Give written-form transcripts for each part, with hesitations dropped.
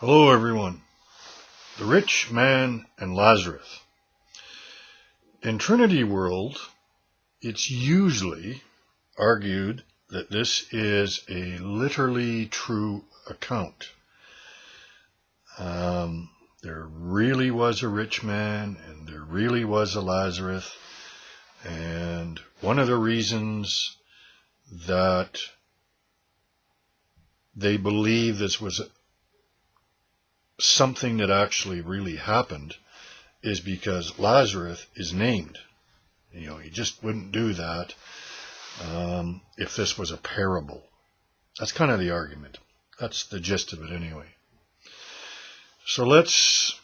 Hello everyone. The Rich Man and Lazarus. In Trinity World, it's usually argued that this is a literally true account. There really was a rich man and there really was a Lazarus, and one of the reasons that they believe this was something that actually really happened is because Lazarus is named. He just wouldn't do that if this was a parable. That's kind of the argument. That's the gist of it anyway. So let's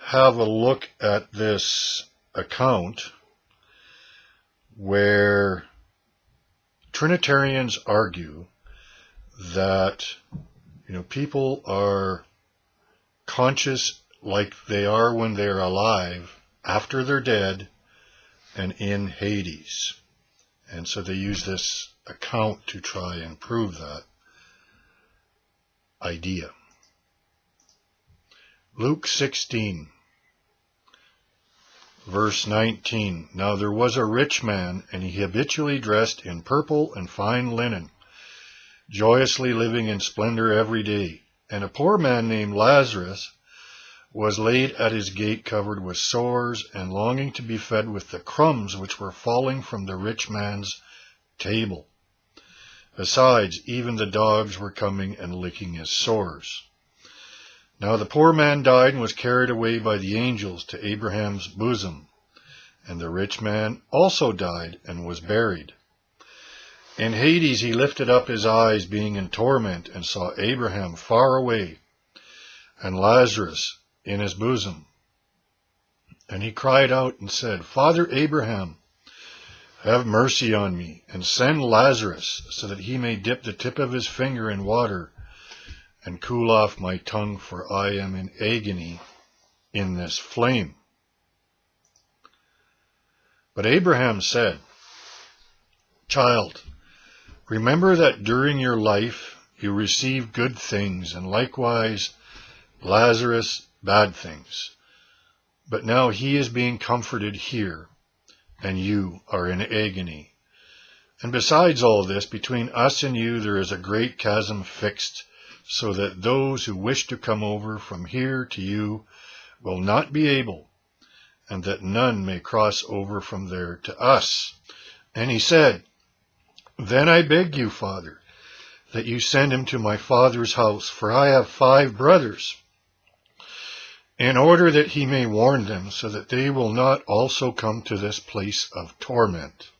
have a look at this account where Trinitarians argue that people are conscious like they are when they're alive, after they're dead, and in Hades. And so they use this account to try and prove that idea. Luke 16, verse 19. Now there was a rich man, and he habitually dressed in purple and fine linen, joyously living in splendor every day. And a poor man named Lazarus was laid at his gate, covered with sores, and longing to be fed with the crumbs which were falling from the rich man's table. Besides, even the dogs were coming and licking his sores. Now the poor man died and was carried away by the angels to Abraham's bosom. And the rich man also died and was buried. In Hades he lifted up his eyes, being in torment, and saw Abraham far away, and Lazarus in his bosom. And he cried out and said, Father Abraham, have mercy on me, and send Lazarus, so that he may dip the tip of his finger in water, and cool off my tongue, for I am in agony in this flame. But Abraham said, Child, remember that during your life you received good things, and likewise Lazarus bad things. But now he is being comforted here, and you are in agony. And besides all this, between us and you there is a great chasm fixed, so that those who wish to come over from here to you will not be able, and that none may cross over from there to us. And he said, Then I beg you, Father, that you send him to my father's house, for I have 5 brothers, in order that he may warn them, so that they will not also come to this place of torment.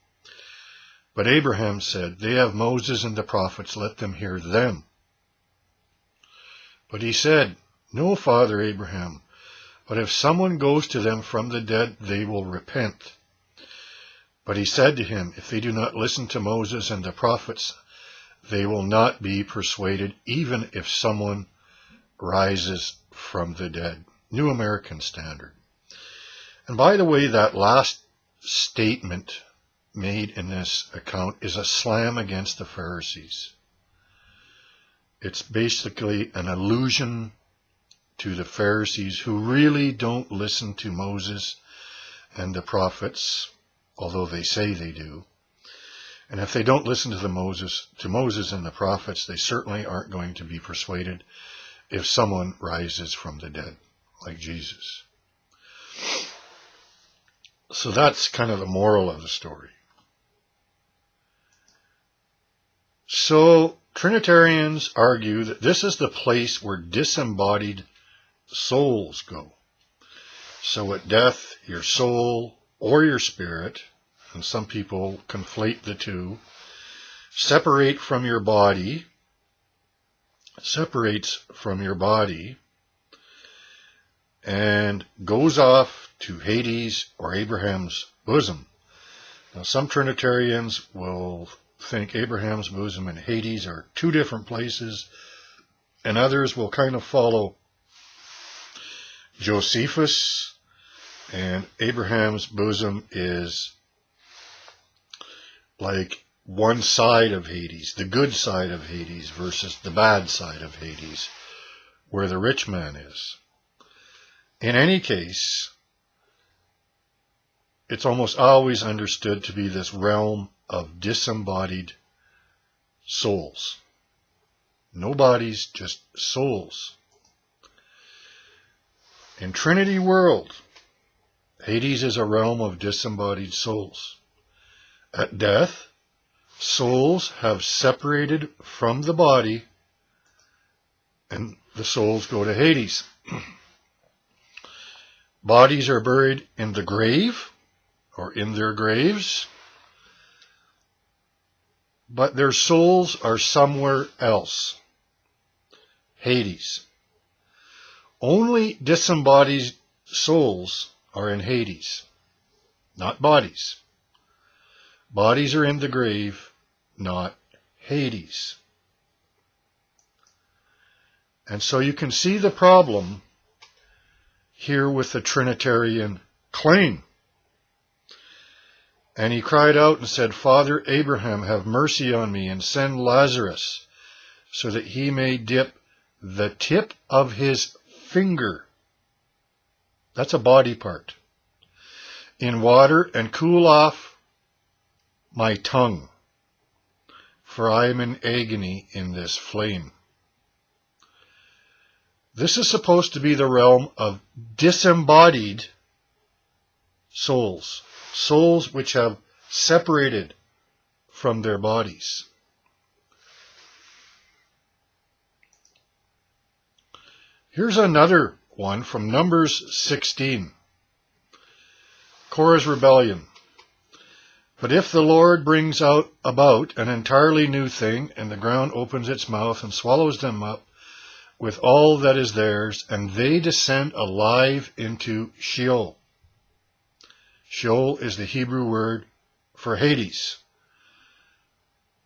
But Abraham said, They have Moses and the prophets, let them hear them. But he said, No, Father Abraham, but if someone goes to them from the dead, they will repent. But he said to him, If they do not listen to Moses and the prophets, they will not be persuaded, even if someone rises from the dead. New American Standard. And by the way, that last statement made in this account is a slam against the Pharisees. It's basically an allusion to the Pharisees, who really don't listen to Moses and the prophets, although they say they do. And if they don't listen to Moses and the prophets, they certainly aren't going to be persuaded if someone rises from the dead, like Jesus. So that's kind of the moral of the story. So Trinitarians argue that this is the place where disembodied souls go. So at death, your soul or your spirit, and some people conflate the two, separates from your body, and goes off to Hades or Abraham's bosom. Now, some Trinitarians will think Abraham's bosom and Hades are 2 different places, and others will kind of follow Josephus, and Abraham's bosom is like one side of Hades, the good side of Hades versus the bad side of Hades, where the rich man is. In any case, it's almost always understood to be this realm of disembodied souls. No bodies, just souls. In Trinity World, Hades is a realm of disembodied souls. At death, souls have separated from the body, and the souls go to Hades. Bodies are buried in the grave, or in their graves, but their souls are somewhere else. Hades. Only disembodied souls are in Hades, not bodies. Bodies are in the grave, not Hades. And so you can see the problem here with the Trinitarian claim. And he cried out and said, Father Abraham, have mercy on me and send Lazarus so that he may dip the tip of his finger, that's a body part, in water and cool off my tongue, for I am in agony in this flame. This is supposed to be the realm of disembodied souls, souls which have separated from their bodies. Here's another one from Numbers 16. Korah's rebellion. But if the Lord brings about an entirely new thing, and the ground opens its mouth and swallows them up with all that is theirs, and they descend alive into Sheol. Sheol is the Hebrew word for Hades.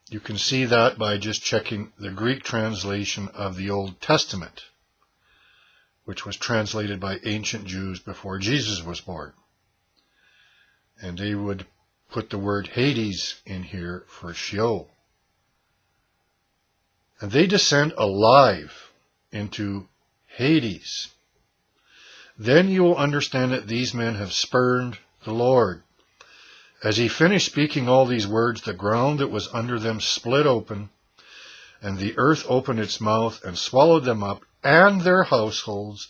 You can see that by just checking the Greek translation of the Old Testament, which was translated by ancient Jews before Jesus was born. And they would put the word Hades in here for Sheol. And they descend alive into Hades. Then you will understand that these men have spurned the Lord. As he finished speaking all these words, the ground that was under them split open, and the earth opened its mouth and swallowed them up, and their households,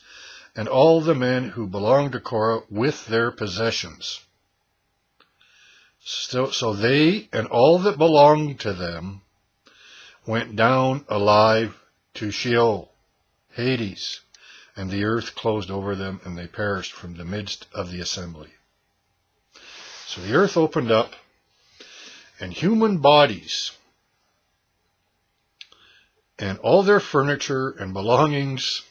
and all the men who belonged to Korah with their possessions. So they and all that belonged to them went down alive to Sheol, Hades, and the earth closed over them, and they perished from the midst of the assembly. So the earth opened up, and human bodies and all their furniture and belongings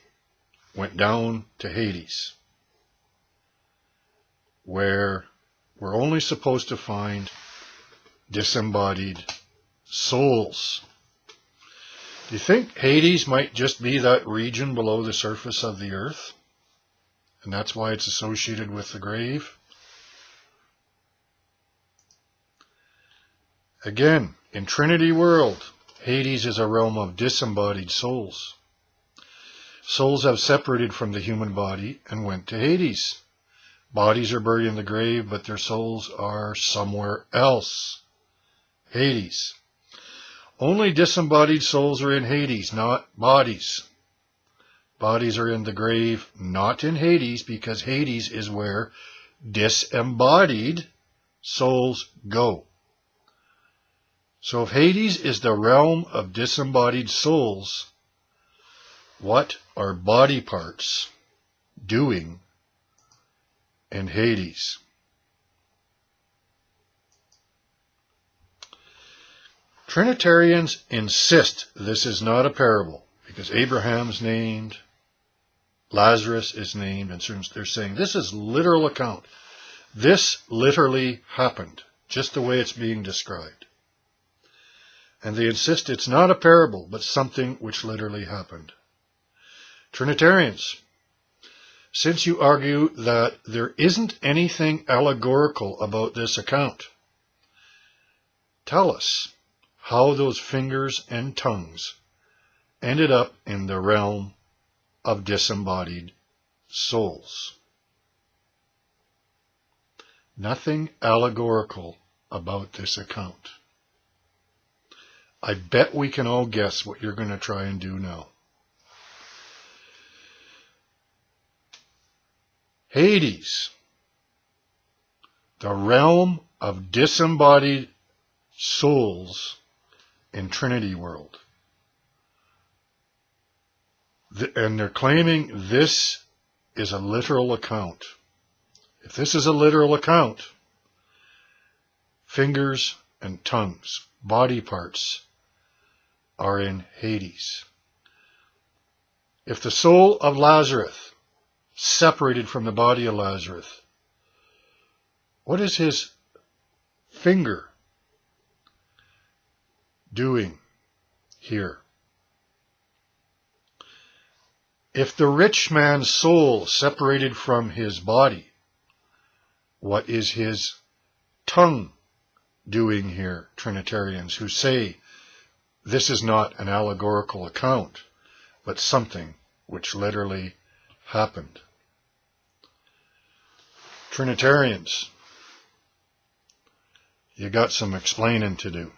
went down to Hades, where we're only supposed to find disembodied souls. Do you think Hades might just be that region below the surface of the earth? And that's why it's associated with the grave? Again, in Trinity World, Hades is a realm of disembodied souls. Souls have separated from the human body and went to Hades. Bodies are buried in the grave, but their souls are somewhere else. Hades. Only disembodied souls are in Hades, not bodies. Bodies are in the grave, not in Hades, because Hades is where disembodied souls go. So if Hades is the realm of disembodied souls, what are body parts doing in Hades? Trinitarians insist this is not a parable because Abraham's named, Lazarus is named, and they're saying this is literal account. This literally happened, just the way it's being described. And they insist it's not a parable, but something which literally happened. Trinitarians, since you argue that there isn't anything allegorical about this account, tell us how those fingers and tongues ended up in the realm of disembodied souls. Nothing allegorical about this account. I bet we can all guess what you're going to try and do now. Hades, the realm of disembodied souls in Trinity World. And they're claiming this is a literal account. If this is a literal account, fingers and tongues, body parts, are in Hades. If the soul of Lazarus separated from the body of Lazarus, what is his finger doing here? If the rich man's soul separated from his body, what is his tongue doing here, Trinitarians who say this is not an allegorical account, but something which literally happened? Trinitarians, you got some explaining to do.